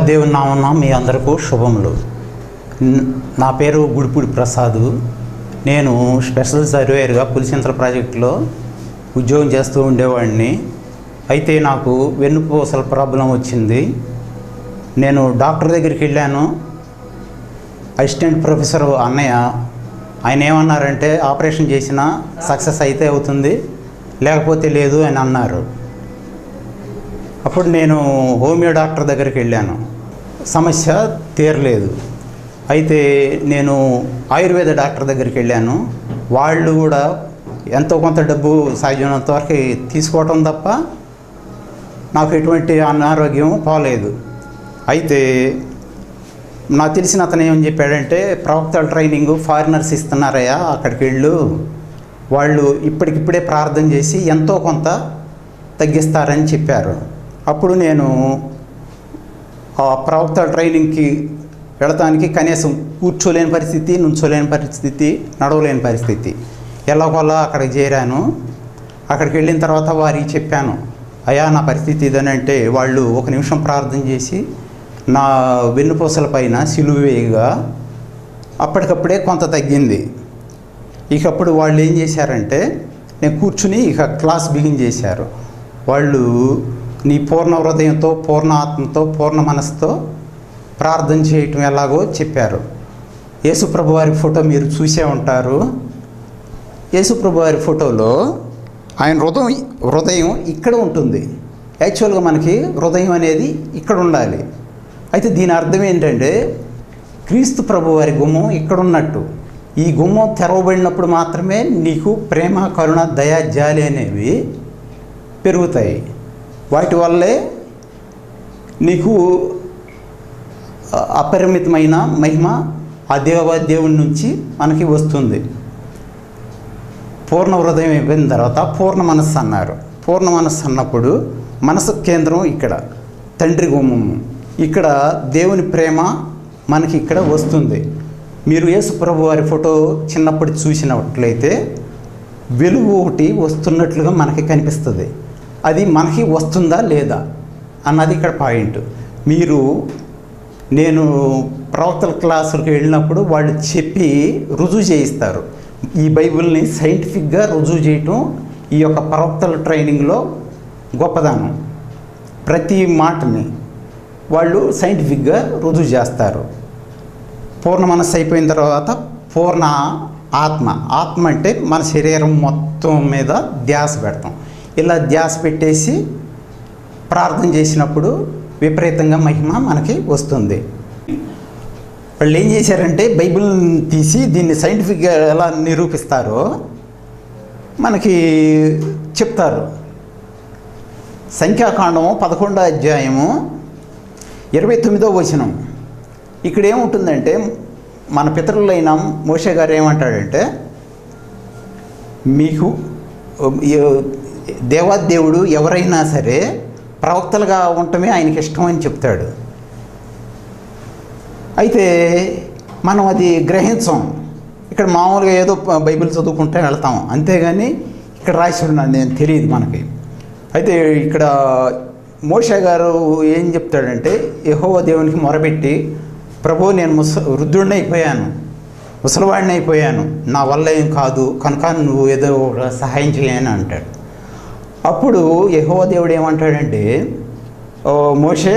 దేవుని నామమున మీ అందరికీ శుభములు. నా పేరు గుడిపూడి ప్రసాద్. నేను స్పెషల్ సర్వేయర్గా పులిచింతల ప్రాజెక్టులో ఉద్యోగం చేస్తూ ఉండేవాడిని. అయితే నాకు వెన్నుపూసల ప్రాబ్లం వచ్చింది. నేను డాక్టర్ దగ్గరికి వెళ్ళాను. అసిస్టెంట్ ప్రొఫెసర్ అన్నయ్య ఆయన ఏమన్నారంటే ఆపరేషన్ చేసినా సక్సెస్ అయితే అవుతుంది, లేకపోతే లేదు అని అన్నారు. అప్పుడు నేను హోమియో డాక్టర్ దగ్గరికి వెళ్ళాను. సమస్య తీరలేదు. అయితే నేను ఆయుర్వేద డాక్టర్ దగ్గరికి వెళ్ళాను. వాళ్ళు కూడా ఎంతో కొంత డబ్బు సాధ్యమైనంత వరకు తీసుకోవటం తప్ప నాకు ఎటువంటి అనారోగ్యం పోలేదు. అయితే నాకు తెలిసిన అతను ఏమని చెప్పాడంటే, ప్రవక్తల ట్రైనింగ్ ఫారినర్స్ ఇస్తున్నారయ్యా, అక్కడికి వెళ్ళు, వాళ్ళు ఇప్పటికిప్పుడే ప్రార్థన చేసి ఎంతో కొంత తగ్గిస్తారని చెప్పారు. అప్పుడు నేను ఆ ప్రవక్తల ట్రైనింగ్కి వెళ్ళటానికి కనీసం కూర్చోలేని పరిస్థితి, నుంచోలేని పరిస్థితి, నడవలేని పరిస్థితి. ఎలాగోలా అక్కడికి చేరాను. అక్కడికి వెళ్ళిన తర్వాత వారికి చెప్పాను, అయ్యా నా పరిస్థితి ఇదని. అంటే వాళ్ళు ఒక నిమిషం ప్రార్థన చేసి నా వెన్నుపూసల పైన సిలువ వేయగా అప్పటికప్పుడే కొంత తగ్గింది. ఇకప్పుడు వాళ్ళు ఏం చేశారంటే, నేను కూర్చుని ఇక క్లాస్ బిగిన్ చేశారు. వాళ్ళు నీ పూర్ణ హృదయంతో, పూర్ణ ఆత్మతో, పూర్ణ మనసుతో ప్రార్థన చేయటం ఎలాగో చెప్పారు. యేసుప్రభు వారి ఫోటో మీరు చూసే ఉంటారు. యేసుప్రభు వారి ఫోటోలో ఆయన హృదయం ఇక్కడ ఉంటుంది. యాక్చువల్గా మనకి హృదయం అనేది ఇక్కడ ఉండాలి. అయితే దీని అర్థం ఏంటంటే, క్రీస్తు ప్రభు వారి గుమ్మం ఇక్కడ ఉన్నట్టు. ఈ గుమ్మం తెరవబడినప్పుడు మాత్రమే నీకు ప్రేమ, కరుణ, దయ, జాలి అనేవి పెరుగుతాయి. వాటి వల్లే నీకు అపరిమితమైన మహిమ ఆ దేవుని నుంచి మనకి వస్తుంది. పూర్ణ హృదయం అయిపోయిన తర్వాత పూర్ణ మనస్సు అన్నారు. పూర్ణ మనస్సు అన్నప్పుడు మనసు కేంద్రం ఇక్కడ, తండ్రి గుమ్మము, ఇక్కడ దేవుని ప్రేమ మనకి ఇక్కడ వస్తుంది. మీరు యేసు ప్రభు వారి ఫోటో చిన్నప్పుడు చూసినట్లయితే వెలుగు ఒకటి వస్తున్నట్లుగా మనకి కనిపిస్తుంది. అది మనకి వస్తుందా లేదా అన్నది ఇక్కడ పాయింట్. నేను ప్రవక్తల క్లాసులకు వెళ్ళినప్పుడు వాళ్ళు చెప్పి రుజువు చేయిస్తారు. ఈ బైబిల్ని సైంటిఫిక్గా రుజువు చేయటం ఈ యొక్క ప్రవక్తల ట్రైనింగ్లో గొప్పదనం. ప్రతి మాటని వాళ్ళు సైంటిఫిక్గా రుజువు చేస్తారు. పూర్ణ మనస్సు అయిపోయిన తర్వాత పూర్ణ ఆత్మ అంటే మన శరీరం మొత్తం మీద ధ్యాస పెడతాం. ఇలా ధ్యాస పెట్టేసి ప్రార్థన చేసినప్పుడు విపరీతంగా మహిమ మనకి వస్తుంది. వాళ్ళు ఏం చేశారంటే, బైబిల్ని తీసి దీన్ని సైంటిఫిక్గా ఎలా నిరూపిస్తారో మనకి చెప్తారు. సంఖ్యాకాండం 11వ అధ్యాయము 29వ వచనం. ఇక్కడ ఏముంటుందంటే, మన పితరులైన మోషే గారు ఏమంటాడంటే, మీకు దేవాదేవుడు ఎవరైనా సరే ప్రవక్తలుగా ఉండటమే ఆయనకి ఇష్టం అని చెప్తాడు. అయితే మనం అది గ్రహించాం. ఇక్కడ మామూలుగా ఏదో బైబిల్ చదువుకుంటే వెళ్తాం, అంతేగాని ఇక్కడ రాసి ఉన్నాను నేను తెలియదు మనకి. అయితే ఇక్కడ మోషే గారు ఏం చెప్తాడంటే, యెహోవా దేవునికి మొరపెట్టి, ప్రభు నేను వృద్ధుడిని అయిపోయాను, ముసలివాడిని అయిపోయాను, నా వల్ల ఏం కాదు కనుక నువ్వు ఏదో సహాయం చేయని అంటాడు. అప్పుడు యెహోవా దేవుడు ఏమంటాడంటే, మోషే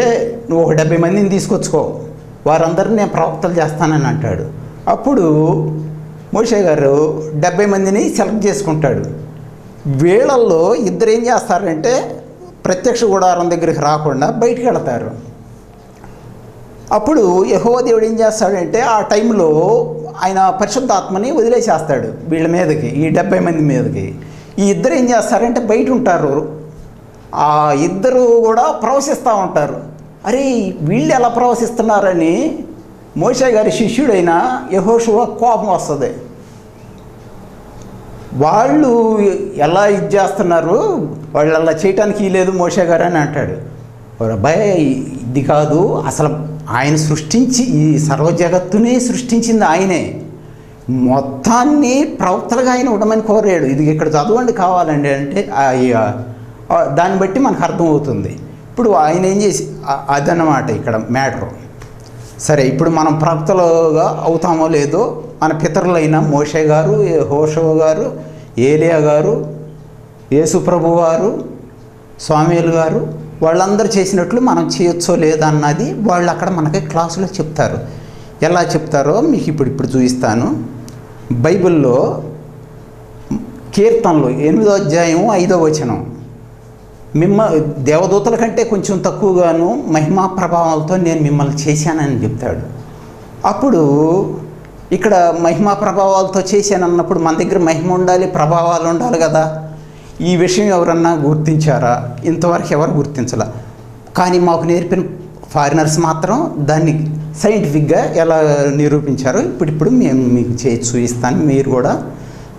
నువ్వు ఒక 70 మందిని తీసుకొచ్చుకో, వారందరినీ నేను ప్రవక్తలు చేస్తానని అంటాడు. అప్పుడు మోషే గారు 70 మందిని సెలెక్ట్ చేసుకుంటాడు. వీళ్ళల్లో ఇద్దరు ఏం చేస్తారంటే, ప్రత్యక్ష గుడారం దగ్గరికి రాకుండా బయటికి వెళతారు. అప్పుడు యెహోవా దేవుడు ఏం చేస్తాడంటే, ఆ టైంలో ఆయన పరిశుద్ధాత్మని వదిలేసేస్తాడు వీళ్ళ మీదకి, ఈ 70 మంది మీదకి. ఈ ఇద్దరు ఏం చేస్తారంటే బయట ఉంటారు. ఆ ఇద్దరు కూడా ప్రవశిస్తూ ఉంటారు. అరే వీళ్ళు ఎలా ప్రవశిస్తున్నారని మోషే గారి శిష్యుడైన యెహోషువ కోపం వస్తుంది. వాళ్ళు ఎలా ఇది చేస్తున్నారు, వాళ్ళు అలా చేయటానికి లేదు మోషే గారు అని అంటాడు. భయ ఇది కాదు, అసలు ఆయన సృష్టించి ఈ సర్వ జగత్తుని సృష్టించింది ఆయనే. మొత్తాన్ని ప్రవక్తలుగా ఆయన ఉండమని కోరాడు. ఇది ఇక్కడ చదవండి కావాలండి అంటే దాన్ని బట్టి మనకు అర్థమవుతుంది. ఇప్పుడు ఆయన ఏం చేసి అదన్నమాట ఇక్కడ మ్యాటరు. సరే, ఇప్పుడు మనం ప్రవక్తలుగా అవుతామో లేదో మన పితరులైన మోషే గారు, యెహోషువ గారు, ఏలియా గారు, యేసుప్రభు వారు, స్వామీలు గారు వాళ్ళందరూ చేసినట్లు మనం చేయొచ్చో లేదన్నది వాళ్ళు అక్కడ మనకి క్లాసులో చెప్తారు. ఎలా చెప్తారో మీకు ఇప్పుడు చూపిస్తాను. బైబిల్లో కీర్తనలు 8వ అధ్యాయం 5వ వచనం, దేవదూతల కంటే కొంచెం తక్కువగాను మహిమా ప్రభావాలతో నేను మిమ్మల్ని చేశానని చెప్తాడు. అప్పుడు ఇక్కడ మహిమా ప్రభావాలతో చేశానన్నప్పుడు మన దగ్గర మహిమ ఉండాలి, ప్రభావాలు ఉండాలి కదా. ఈ విషయం ఎవరన్నా గుర్తించారా? ఇంతవరకు ఎవరు గుర్తించాల. కానీ మాకు నేర్పిన ఫారినర్స్ మాత్రం దాన్ని సైంటిఫిక్గా ఎలా నిరూపించారో ఇప్పుడు మేము మీకు చేసి చూపిస్తాను. మీరు కూడా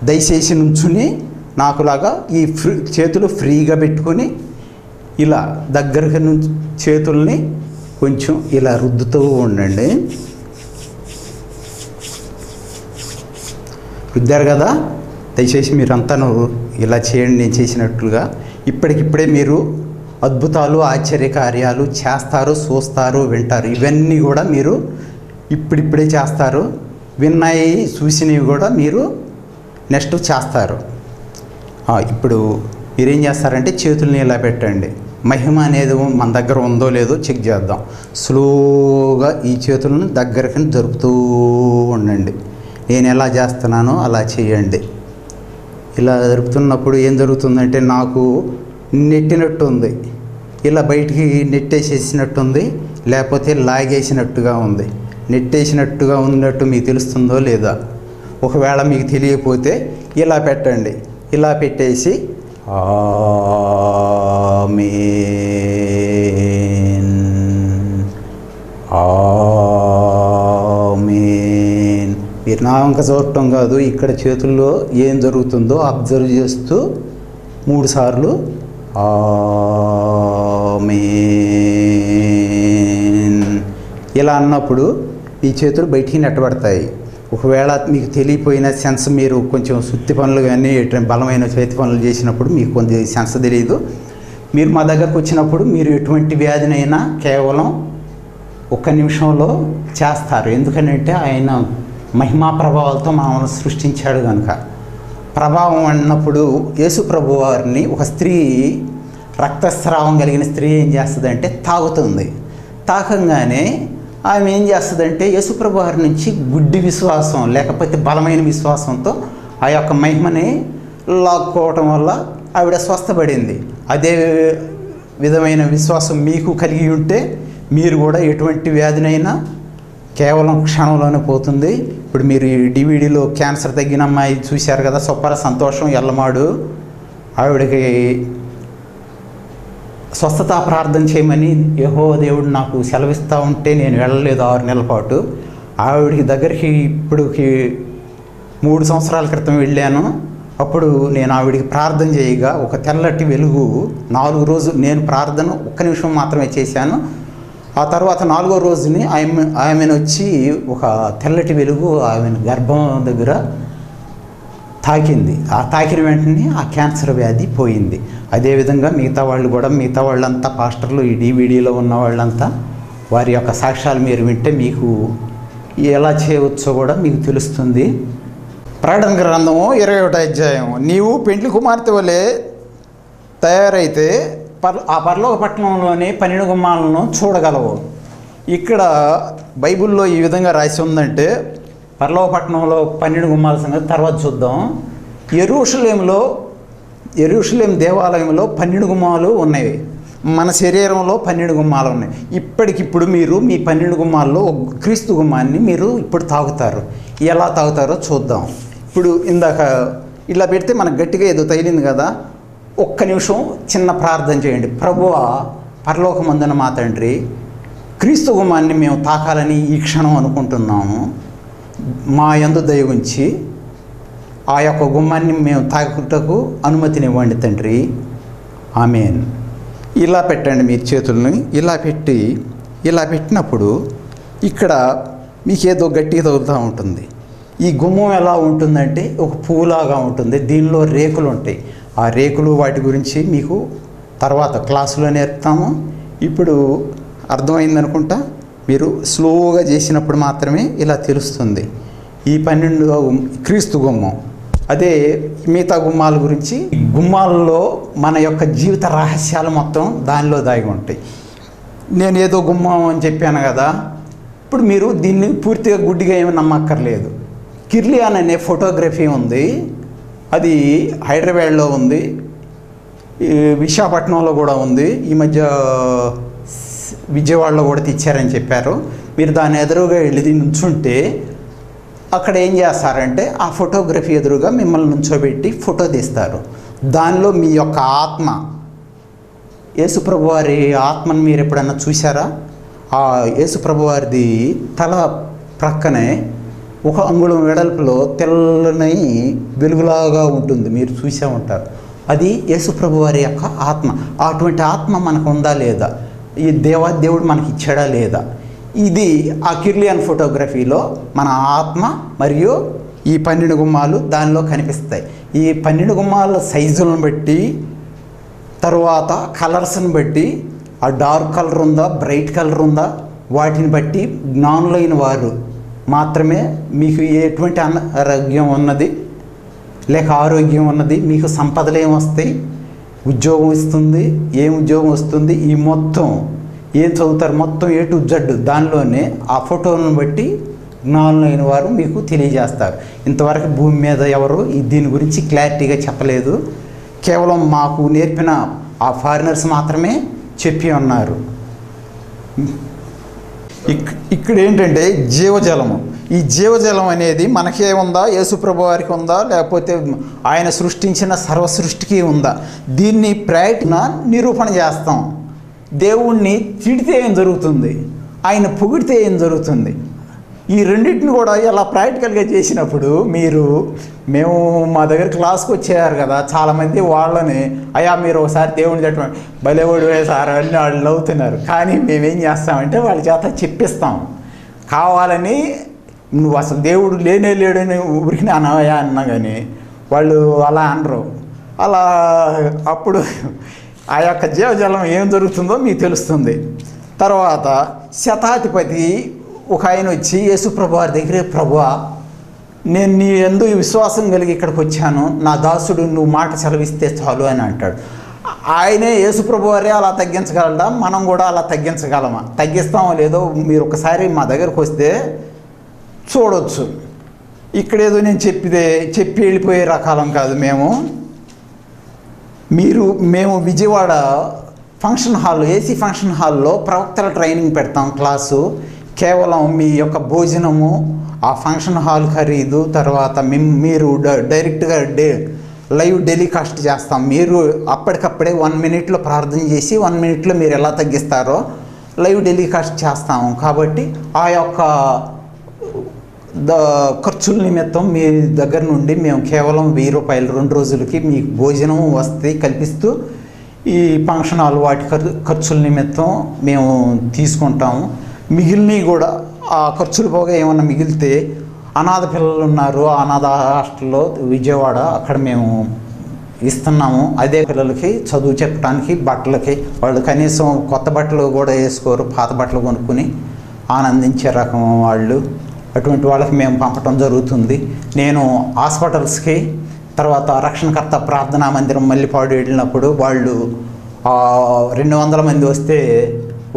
దయచేసి నుంచుని నాకులాగా ఈ చేతులు ఫ్రీగా పెట్టుకొని ఇలా దగ్గరగా నుంచి చేతుల్ని కొంచెం ఇలా రుద్దుతూ ఉండండి. రుద్దారు కదా, దయచేసి మీరంతా ఇలా చేయండి నేను చేసినట్లుగా. ఇప్పటికిప్పుడే మీరు అద్భుతాలు, ఆశ్చర్యకార్యాలు చేస్తారు, చూస్తారు, వింటారు. ఇవన్నీ కూడా మీరు ఇప్పుడిప్పుడే చేస్తారు. విన్నాయి, చూసినవి కూడా మీరు నెక్స్ట్ చేస్తారు. ఇప్పుడు మీరేం చేస్తారంటే చేతుల్ని ఇలా పెట్టండి. మహిమ అనేది మన దగ్గర ఉందో లేదో చెక్ చేద్దాం. స్లోగా ఈ చేతులను దగ్గరికి జరుపుతూ ఉండండి. నేను ఎలా చేస్తున్నానో అలా చేయండి. ఇలా జరుపుతున్నప్పుడు ఏం జరుగుతుందంటే నాకు నెట్టినట్టు ఉంది, ఇలా బయటికి నెట్టేసేసినట్టుంది, లేకపోతే లాగేసినట్టుగా ఉంది. నెట్టేసినట్టుగా ఉన్నట్టు మీకు తెలుస్తుందో లేదా? ఒకవేళ మీకు తెలియకపోతే ఇలా పెట్టండి. ఇలా పెట్టేసి ఆమేన్ ఆమేన్. మీరు నా వంక చూడటం కాదు, ఇక్కడ చేతుల్లో ఏం జరుగుతుందో అబ్జర్వ్ చేస్తూ 3 సార్లు ఆమేన్ ఇలా అన్నప్పుడు ఈ చేతులు బయటికి నెట్టబడతాయి. ఒకవేళ మీకు తెలియపోయిన సెన్స్, మీరు కొంచెం సుత్తి పనులు కానీ బలమైన చేతి పనులు చేసినప్పుడు మీకు కొంచెం సెన్స్ తెలియదు. మీరు మా దగ్గరకు వచ్చినప్పుడు మీరు ఎటువంటి వ్యాధినైనా కేవలం 1 నిమిషంలో చేస్తారు. ఎందుకంటే ఆయన మహిమా ప్రభావాలతో మనల్ని సృష్టించాడు కనుక. ప్రభావం అన్నప్పుడు యేసు ప్రభు వారిని ఒక స్త్రీ, రక్తస్రావం కలిగిన స్త్రీ ఏం చేస్తుందంటే తాగుతుంది. తాకంగానే ఆమె ఏం చేస్తుందంటే యేసుప్రభు వారి నుంచి గుడ్డి విశ్వాసం లేకపోతే బలమైన విశ్వాసంతో ఆ యొక్క మహిమని లాక్కోవటం వల్ల ఆవిడ స్వస్థపడింది. అదే విధమైన విశ్వాసం మీకు కలిగి ఉంటే మీరు కూడా ఎటువంటి వ్యాధినైనా కేవలం క్షణంలోనే పోతుంది. ఇప్పుడు మీరు ఈ డివిడీలో క్యాన్సర్ తగ్గిన అమ్మాయి చూశారు కదా, సొప్పర సంతోషం ఎల్లమాడు. ఆవిడకి స్వస్థత ప్రార్థన చేయమని యెహోవా దేవుడు నాకు సెలవిస్తూ ఉంటే నేను వెళ్ళలేదు 6 నెలల పాటు. ఆవిడికి దగ్గరికి ఇప్పుడుకి 3 సంవత్సరాల క్రితం వెళ్ళాను. అప్పుడు నేను ఆవిడికి ప్రార్థన చేయగా ఒక తెల్లటి వెలుగు 4 రోజులు నేను ప్రార్థన 1 నిమిషం మాత్రమే చేశాను. ఆ తర్వాత 4వ రోజుని ఆమెను వచ్చి ఒక తెల్లటి వెలుగు ఆమెను గర్భం దగ్గర తాకింది. ఆ తాకిన వెంటనే ఆ క్యాన్సర్ వ్యాధి పోయింది. అదేవిధంగా మిగతా వాళ్ళంతా పాస్టర్లు, ఈ డివిడీలో ఉన్న వాళ్ళంతా వారి యొక్క సాక్ష్యాలు మీరు వింటే మీకు ఎలా చేయవచ్చో కూడా మీకు తెలుస్తుంది. ప్రకటన గ్రంథము 21వ అధ్యాయం. నీవు పెండ్లి కుమార్తె వలె తయారైతే ఆ పరలోక పట్టణంలోని 12 గుమ్మాలను చూడగలవు. ఇక్కడ బైబిల్లో ఈ విధంగా రాసి ఉందంటే పరలోక పట్టణంలో 12 గుమ్మాల సంగతి తర్వాత చూద్దాం. యెరూషలేం దేవాలయంలో 12 గుమ్మాలు ఉన్నాయి. మన శరీరంలో 12 గుమ్మాలు ఉన్నాయి. ఇప్పటికిప్పుడు మీరు మీ 12 గుమ్మాల్లో క్రీస్తు గుమ్మాన్ని మీరు ఇప్పుడు తాగుతారు. ఎలా తాగుతారో చూద్దాం. ఇప్పుడు ఇందాక ఇలా పెడితే మనకు గట్టిగా ఏదో తగిలింది కదా, 1 నిమిషం చిన్న ప్రార్థన చేయండి. ప్రభువా, పరలోకమందున మా తండ్రి, క్రీస్తు గుమ్మాన్ని మేము తాకాలని ఈ క్షణం అనుకుంటున్నాము. మా యందు దయ ఉంచి ఆ యొక్క గుమ్మాన్ని మేము తాకుటకు అనుమతినివ్వండి తండ్రి, ఆమేన్. ఇలా పెట్టండి మీరు చేతుల్ని. ఇలా పెట్టినప్పుడు ఇక్కడ మీకు ఏదో గట్టిగా తగులుతూ ఉంటుంది. ఈ గుమ్మం ఎలా ఉంటుందంటే ఒక పువ్వులాగా ఉంటుంది. దీనిలో రేకులు ఉంటాయి. ఆ రేకులు వాటి గురించి మీకు తర్వాత క్లాసులో నేర్పుతాము. ఇప్పుడు అర్థమైందనుకుంటా. మీరు స్లోగా చేసినప్పుడు మాత్రమే ఇలా తెలుస్తుంది. ఈ 12వ క్రీస్తు గుమ్మం. అదే మిగతా గుమ్మాల గురించి, గుమ్మాలలో మన యొక్క జీవిత రహస్యాలు మొత్తం దానిలో దాగి ఉంటాయి. నేను ఏదో గుమ్మం అని చెప్పాను కదా, ఇప్పుడు మీరు దీన్ని పూర్తిగా గుడ్డిగా ఏమి నమ్మక్కర్లేదు. కిర్లియాన్ అనే ఫోటోగ్రఫీ ఉంది, అది హైదరాబాద్లో ఉంది, విశాఖపట్నంలో కూడా ఉంది, ఈ మధ్య విజయవాడలో కూడా తెచ్చారని చెప్పారు. మీరు దాని ఎదురుగా వెళ్ళి నుంచుంటే అక్కడ ఏం చేస్తారంటే ఆ ఫోటోగ్రఫీ ఎదురుగా మిమ్మల్ని నుంచోబెట్టి ఫోటో తీస్తారు. దానిలో మీ యొక్క ఆత్మ, యేసుప్రభు వారి ఆత్మను మీరు ఎప్పుడన్నా చూసారా? ఆ యేసుప్రభు వారిది తల ప్రక్కనే 1 అంగుళం వెడల్పులో తెల్లని వెలుగులాగా ఉంటుంది, మీరు చూసే ఉంటారు. అది యేసుప్రభు వారి యొక్క ఆత్మ. అటువంటి ఆత్మ మనకు ఉందా లేదా? ఈ దేవుడు మనకి ఇచ్చాడా లేదా? ఇది ఆ కిర్లియన్ ఫోటోగ్రఫీలో మన ఆత్మ మరియు ఈ 12 గుమ్మాలు దానిలో కనిపిస్తాయి. ఈ 12 గుమ్మాల సైజులను బట్టి, తరువాత కలర్స్ని బట్టి, ఆ డార్క్ కలర్ ఉందా, బ్రైట్ కలర్ ఉందా, వాటిని బట్టి జ్ఞానులైన వారు మాత్రమే మీకు ఎటువంటి అనారోగ్యం ఉన్నది లేక ఆరోగ్యం ఉన్నది, మీకు సంపదలు ఏమొస్తాయి, ఉద్యోగం ఇస్తుంది, ఏం ఉద్యోగం వస్తుంది, ఈ మొత్తం ఏం చదువుతారు, మొత్తం A to Z దానిలోనే ఆ ఫోటోలను బట్టి జ్ఞానులైన వారు మీకు తెలియజేస్తారు. ఇంతవరకు భూమి మీద ఎవరు దీని గురించి క్లారిటీగా చెప్పలేదు. కేవలం మాకు నేర్పిన ఆ ఫారినర్స్ మాత్రమే చెప్పి ఉన్నారు. ఇక్కడ ఏంటంటే జీవజలము. ఈ జీవజలం అనేది మనకే ఉందా, యేసుప్రభు వారికి ఉందా, లేకపోతే ఆయన సృష్టించిన సర్వ సృష్టికి ఉందా? దీన్ని ప్రాక్టికల్గా నిరూపణ చేస్తాం. దేవుణ్ణి తిడితే ఏం జరుగుతుంది, ఆయన పొగిడితే ఏం జరుగుతుంది, ఈ రెండింటిని కూడా ఎలా ప్రాక్టికల్గా చేసినప్పుడు మేము మా దగ్గర క్లాస్కి వచ్చేవారు కదా చాలామంది, వాళ్ళని అయ్యా మీరు ఒకసారి దేవుని తట్టు బలేవాడు సార్ అని వాళ్ళు నవ్వుతున్నారు. కానీ మేమేం చేస్తామంటే వాళ్ళ చేత చెప్పిస్తాం. కావాలని నువ్వు అసలు దేవుడు లేడని ఊరికి అనవయా అన్నా కానీ వాళ్ళు అలా అనరు. అలా అప్పుడు ఆ యొక్క జీవజలం ఏం జరుగుతుందో మీకు తెలుస్తుంది. తర్వాత శతాధిపతి ఒక ఆయన వచ్చి యేసుప్రభు వారి దగ్గరే, ప్రభువా నేను నీ యందు విశ్వాసం కలిగి ఇక్కడికి వచ్చాను, నా దాసుడు నువ్వు మాట సెలవిస్తే చాలు అని అంటాడు. ఆయనే యేసుప్రభు వారే అలా తగ్గించగలడా? మనం కూడా అలా తగ్గించగలమా? తగ్గిస్తామో లేదో మీరు ఒకసారి మా దగ్గరకు వస్తే చూడవచ్చు. ఇక్కడేదో నేను చెప్పి వెళ్ళిపోయే రకాలం కాదు. మేము Vijayawada function hall, AC function హాల్లో ప్రవక్తల ట్రైనింగ్ పెడతాం క్లాసు. కేవలం మీ యొక్క భోజనము, ఆ ఫంక్షన్ హాల్ ఖరీదు, తర్వాత మీరు డైరెక్ట్గా లైవ్ టెలికాస్ట్ చేస్తాం. మీరు అప్పటికప్పుడే 1 మినిట్లో ప్రార్థన చేసి 1 మినిట్లో మీరు ఎలా తగ్గిస్తారో లైవ్ టెలికాస్ట్ చేస్తాము. కాబట్టి ఆ యొక్క ఖర్చుల నిమిత్తం మీ దగ్గర నుండి మేము కేవలం 1000 రూపాయలు 2 రోజులకి మీకు భోజనం వసతి కల్పిస్తూ ఈ ఫంక్షన్ హాల్ వాటి ఖర్చుల నిమిత్తం మేము తీసుకుంటాము. మిగిలినవి కూడా ఆ ఖర్చులు పోగా ఏమన్నా మిగిలితే అనాథ పిల్లలు ఉన్నారు, అనాథ హాస్టల్లో విజయవాడ, అక్కడ మేము ఇస్తున్నాము. అదే పిల్లలకి చదువు చెప్పడానికి, బట్టలకి, వాళ్ళు కనీసం కొత్త బట్టలు కూడా వేసుకోరు, పాత బట్టలు కొనుక్కుని ఆనందించే రకం వాళ్ళు. అటువంటి వాళ్ళకి మేము పంపడం జరుగుతుంది. నేను హాస్పిటల్స్కి, తర్వాత రక్షణకర్త ప్రార్థనా మందిరం మల్లిపాడు వెళ్ళినప్పుడు వాళ్ళు 200 మంది వస్తే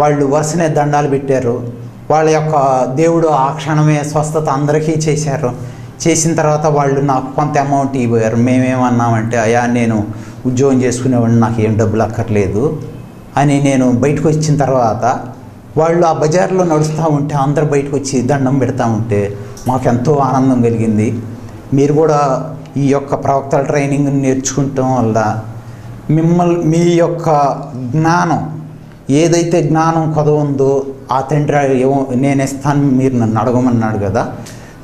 వాళ్ళు వరుసనే దండాలు పెట్టారు. వాళ్ళ యొక్క దేవుడు ఆ క్షణమే స్వస్థత అందరికీ చేశారు. చేసిన తర్వాత వాళ్ళు నాకు కొంత అమౌంట్ ఇవ్వరు. మేమేమన్నామంటే, అయ్యా నేను ఉద్యోగం చేసుకునేవాడిని, నాకు ఏం డబ్బులు అక్కర్లేదు అని నేను బయటకు వచ్చిన తర్వాత వాళ్ళు ఆ బజార్లో నడుస్తూ ఉంటే అందరు బయటకు వచ్చి దండం పెడతా ఉంటే మాకెంతో ఆనందం కలిగింది. మీరు కూడా ఈ యొక్క ప్రవక్తల ట్రైనింగ్ నేర్చుకుంటాం వల్ల మీ యొక్క జ్ఞానం, ఏదైతే జ్ఞానం కొదవ ఉందో ఆ తండ్రి నేను ఇస్తాను మీరు నన్ను అడగమన్నాడు కదా,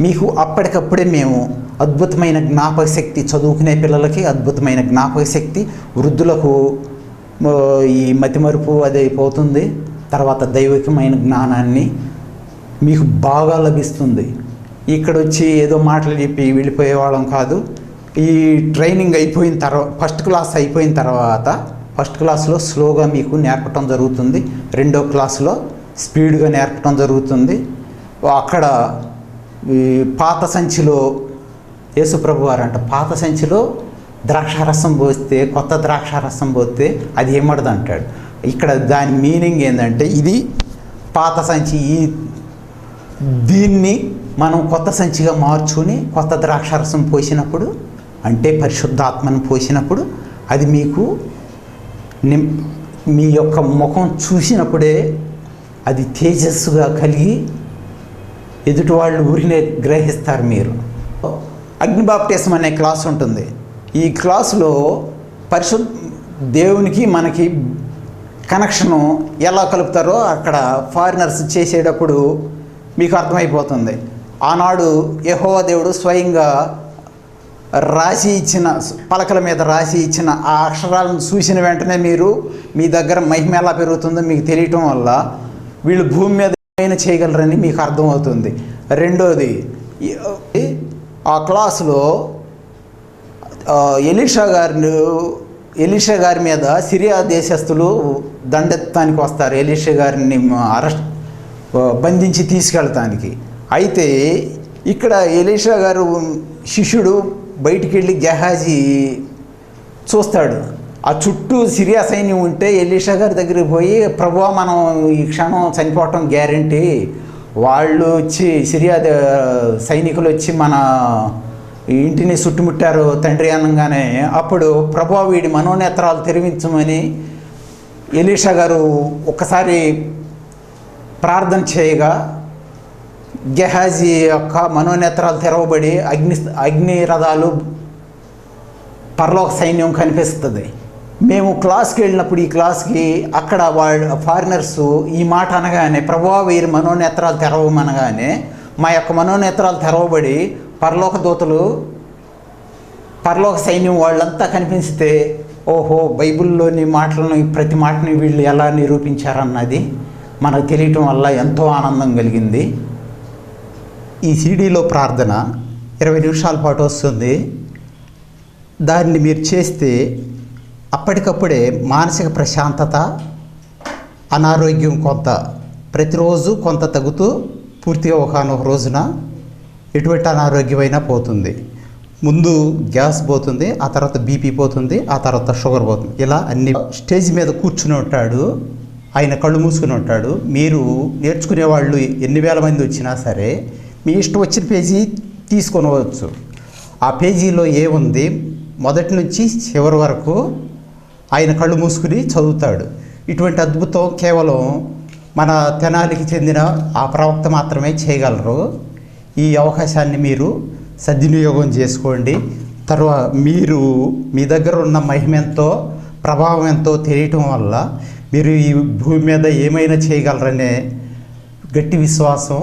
మీకు అప్పటికప్పుడే మేము అద్భుతమైన జ్ఞాపక శక్తి, చదువుకునే పిల్లలకి అద్భుతమైన జ్ఞాపక శక్తి, వృద్ధులకు ఈ మతిమరుపు అది అయిపోతుంది. తర్వాత దైవికమైన జ్ఞానాన్ని మీకు బాగా లభిస్తుంది. ఇక్కడ వచ్చి ఏదో మాటలు చెప్పి వెళ్ళిపోయే వాళ్ళం కాదు. ఈ ట్రైనింగ్ అయిపోయిన తర్వాత, ఫస్ట్ క్లాస్ అయిపోయిన తర్వాత ఫస్ట్ క్లాస్లో స్లోగా మీకు నేర్పటం జరుగుతుంది, రెండో క్లాస్లో స్పీడ్గా నేర్పటం జరుగుతుంది. అక్కడ ఈ పాత సంచిలో యేసుప్రభు వారంట పాత సంచిలో ద్రాక్షారసం పోస్తే కొత్త ద్రాక్షారసం పోస్తే అది ఏమడదు అంటాడు. ఇక్కడ దాని మీనింగ్ ఏంటంటే ఇది పాత సంచి, దీన్ని మనం కొత్త సంచిగా మార్చుకొని కొత్త ద్రాక్షారసం పోసినప్పుడు అంటే పరిశుద్ధాత్మను పోసినప్పుడు అది మీకు మీ యొక్క ముఖం చూసినప్పుడే అది తేజస్సుగా కలిగి ఎదుటి వాళ్ళు ఊరినే గ్రహిస్తారు. మీరు అగ్ని బాప్టిజం అనే క్లాస్ ఉంటుంది. ఈ క్లాసులో దేవునికి మనకి కనెక్షను ఎలా కలుపుతారో అక్కడ ఫారినర్స్ చేసేటప్పుడు మీకు అర్థమైపోతుంది. ఆనాడు యెహోవా దేవుడు స్వయంగా రాసి ఇచ్చిన పలకల మీద రాసి ఇచ్చిన ఆ అక్షరాలను చూసిన వెంటనే మీరు మీ దగ్గర మహిమ ఎలా పెరుగుతుందో మీకు తెలియటం వల్ల వీళ్ళు భూమి మీద ఏమైనా చేయగలరని మీకు అర్థమవుతుంది. రెండోది, ఆ క్లాసులో ఎలీషా గారి మీద సిరియా దేశస్తులు దండెత్తానికి వస్తారు, ఎలీషా గారిని బంధించి తీసుకెళ్తానికి. అయితే ఇక్కడ ఎలీషా గారు శిష్యుడు బయటికి వెళ్ళి గెహాజీ చూస్తాడు. ఆ చుట్టూ సిరియా సైన్యం ఉంటే ఎలీషా గారి దగ్గరికి పోయి, ప్రభువా మనం ఈ క్షణం చనిపోవటం గ్యారంటీ, వాళ్ళు వచ్చి సిరియా సైనికులు వచ్చి మన ఇంటిని చుట్టుముట్టారు తండ్రి అనగానే, అప్పుడు ప్రభువా వీడి మనోనేత్రాలు తెరిపించమని ఎలీషా గారు ఒక్కసారి ప్రార్థన చేయగా గెహాజీ యొక్క మనోనేత్రాలు తెరవబడి అగ్ని రథాలు పరలోక సైన్యం కనిపిస్తుంది. మేము క్లాస్కి వెళ్ళినప్పుడు ఈ క్లాస్కి అక్కడ వాళ్ళు ఫారినర్స్ ఈ మాట అనగానే ప్రభువా వీరి మనోనేత్రాలు తెరవమనగానే మా యొక్క మనోనేత్రాలు తెరవబడి పరలోక దూతలు పరలోక సైన్యం వాళ్ళంతా కనిపిస్తే, ఓహో బైబిల్లోని మాటలను ప్రతి మాటని వీళ్ళు ఎలా నిరూపించారన్నది మనకు తెలియటం వల్ల ఎంతో ఆనందం కలిగింది. ఈ సీడీలో ప్రార్థన 20 నిమిషాల పాటు వస్తుంది. దాన్ని మీరు చేస్తే అప్పటికప్పుడే మానసిక ప్రశాంతత, అనారోగ్యం కొంత ప్రతిరోజు కొంత తగ్గుతూ పూర్తిగా ఒకనొక రోజున ఎటువంటి అనారోగ్యమైనా పోతుంది. ముందు గ్యాస్ పోతుంది, ఆ తర్వాత బీపీ పోతుంది, ఆ తర్వాత షుగర్ పోతుంది. ఇలా అన్ని స్టేజ్ మీద కూర్చుని ఉంటాడు, ఆయన కళ్ళు మూసుకుని ఉంటాడు. మీరు నేర్చుకునే వాళ్ళు ఎన్ని వేల మంది వచ్చినా సరే మీ ఇష్టం వచ్చిన పేజీ తీసుకొనవచ్చు. ఆ పేజీలో ఏముంది మొదటి నుంచి చివరి వరకు ఆయన కళ్ళు మూసుకుని చదువుతాడు. ఇటువంటి అద్భుతం కేవలం మన తెనాలికి చెందిన ఆ ప్రవక్త మాత్రమే చేయగలరు. ఈ అవకాశాన్ని మీరు సద్వినియోగం చేసుకోండి. తర్వాత మీరు మీ దగ్గర ఉన్న మహిమ ఎంతో ప్రభావం ఎంతో తెలియటం వల్ల మీరు ఈ భూమి మీద ఏమైనా చేయగలరనే గట్టి విశ్వాసం